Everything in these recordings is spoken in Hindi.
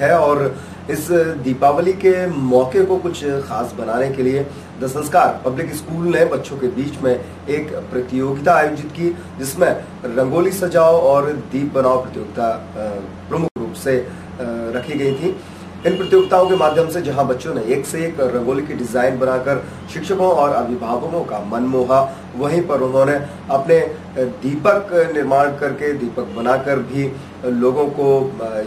है और इस दीपावली के मौके को कुछ खास बनाने के लिए द संस्कार पब्लिक स्कूल ने बच्चों के बीच में एक प्रतियोगिता आयोजित की, जिसमें रंगोली सजाओ और दीप बनाओ प्रतियोगिता प्रमुख रूप से रखी गई थी। इन प्रतियोगिताओं के माध्यम से जहां बच्चों ने एक से एक रंगोली की डिजाइन बनाकर शिक्षकों और अभिभावकों का मन मोहा, वहीं पर उन्होंने अपने दीपक निर्माण करके, दीपक बनाकर भी लोगों को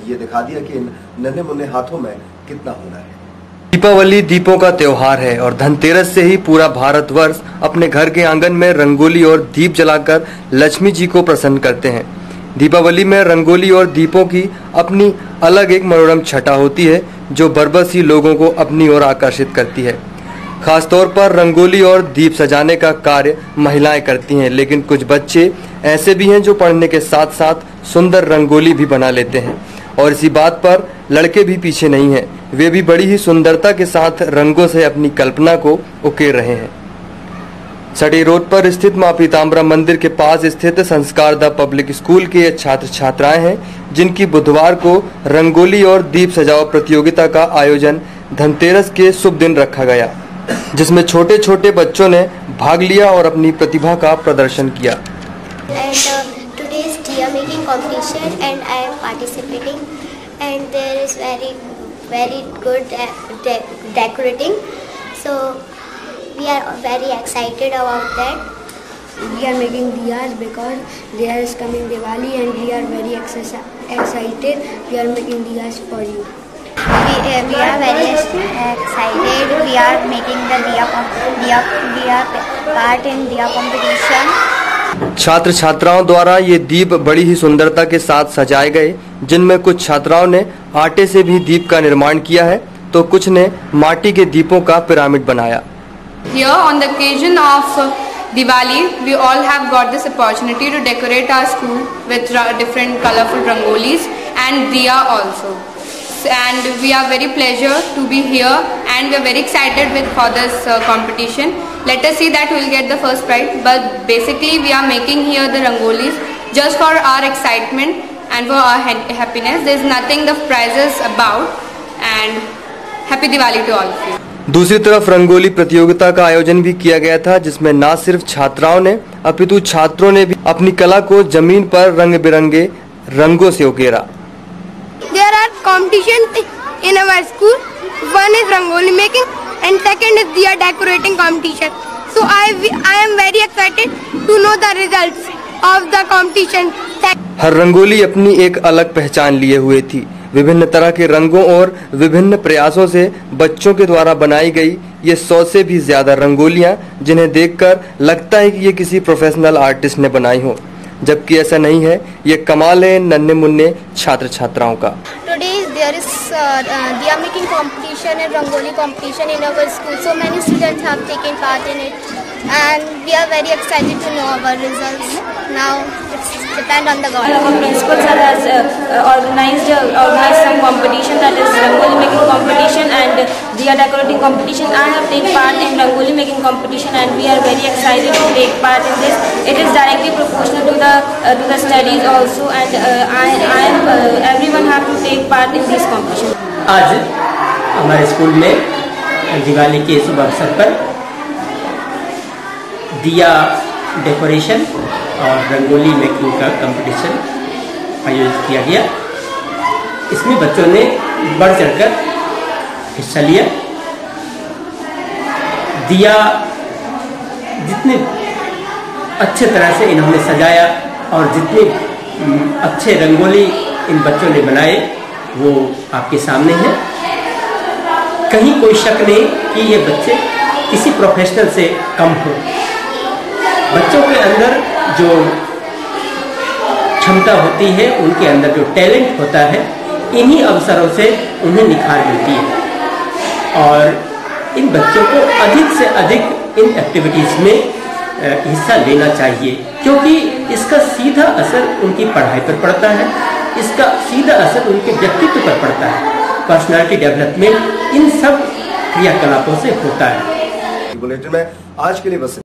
ये दिखा दिया कि इन नन्हे मुन्ने हाथों में कितना हुनर है। दीपावली दीपों का त्योहार है और धनतेरस से ही पूरा भारतवर्ष अपने घर के आंगन में रंगोली और दीप जलाकर लक्ष्मी जी को प्रसन्न करते हैं। दीपावली में रंगोली और दीपों की अपनी अलग एक मनोरम छटा होती है जो बरबस ही लोगों को अपनी ओर आकर्षित करती है। खासतौर पर रंगोली और दीप सजाने का कार्य महिलाएं करती हैं, लेकिन कुछ बच्चे ऐसे भी हैं जो पढ़ने के साथ साथ सुंदर रंगोली भी बना लेते हैं और इसी बात पर लड़के भी पीछे नहीं हैं। वे भी बड़ी ही सुंदरता के साथ रंगों से अपनी कल्पना को उकेर रहे हैं। सटी रोड पर स्थित मां पीताम्बरा मंदिर के पास स्थित संस्कार द पब्लिक स्कूल के छात्र छात्राएं हैं, जिनकी बुधवार को रंगोली और दीप सजाओ प्रतियोगिता का आयोजन धनतेरस के शुभ दिन रखा गया, जिसमें छोटे छोटे बच्चों ने भाग लिया और अपनी प्रतिभा का प्रदर्शन किया। We are very excited about that. We are making diyas because there is coming Diwali and we are very excited. We are making diyas for you. We are very excited. We are making the diya part in diya competition. छात्र छात्राओं द्वारा ये दीप बड़ी ही सुंदरता के साथ सजाए गए, जिनमें कुछ छात्राओं ने आटे से भी दीप का निर्माण किया है तो कुछ ने माटी के दीपों का पिरामिड बनाया। Here on the occasion of Diwali, we all have got this opportunity to decorate our school with different colorful rangolis and diya also. And we are very pleased to be here and we are very excited for this competition. Let us see that we will get the first prize. But basically we are making here the rangolis just for our excitement and for our happiness. There is nothing the prizes about. And happy Diwali to all of you. दूसरी तरफ रंगोली प्रतियोगिता का आयोजन भी किया गया था, जिसमें न सिर्फ छात्राओं ने अपितु छात्रों ने भी अपनी कला को जमीन पर रंग बिरंगे रंगों से उकेरा। There are competitions in our school. One is rangoli making and second is diya decorating competition. So I am very excited to know the results of the competition. हर रंगोली अपनी एक अलग पहचान लिए हुए थी। विभिन्न तरह के रंगों और विभिन्न प्रयासों से बच्चों के द्वारा बनाई गई ये 100 से भी ज्यादा रंगोलियां, जिन्हें देखकर लगता है कि ये किसी प्रोफेशनल आर्टिस्ट ने बनाई हो, जबकि ऐसा नहीं है। ये कमाल है नन्हे मुन्ने छात्र छात्राओं का। Today there is diya making competition and rangoli competition in our school. So many students have taken part in it and we are very excited to know our results. Now it's depend on the government. Our principal sir has organized some competition, that is rangoli making competition and diya decorating competition. I have taken part in rangoli making competition and we are very excited to take part in this. It is directly proportional to the studies also and everyone have to take part in this competition. आज हमारे स्कूल में दिवाली के शुभ अवसर पर दिया डेकोरेशन और रंगोली मेकिंग का कंपटीशन आयोजित किया गया। इसमें बच्चों ने बढ़ चढ़कर हिस्सा लिया। दिया जितने अच्छे तरह से इन्होंने सजाया और जितने अच्छे रंगोली इन बच्चों ने बनाए वो आपके सामने है। कहीं कोई शक नहीं कि ये बच्चे किसी प्रोफेशनल से कम हो। बच्चों के अंदर जो क्षमता होती है, उनके अंदर जो टैलेंट होता है, इन्हीं अवसरों से उन्हें निखार मिलती है और इन बच्चों को अधिक से अधिक इन एक्टिविटीज़ में हिस्सा लेना चाहिए, क्योंकि इसका सीधा असर उनकी पढ़ाई पर पड़ता है, इसका सीधा असर उनके व्यक्तित्व पर पड़ता है। पर्सनालिटी डेवलपमेंट इन सब क्रियाकलापों से होता है। बुलेटिन में आज के लिए बस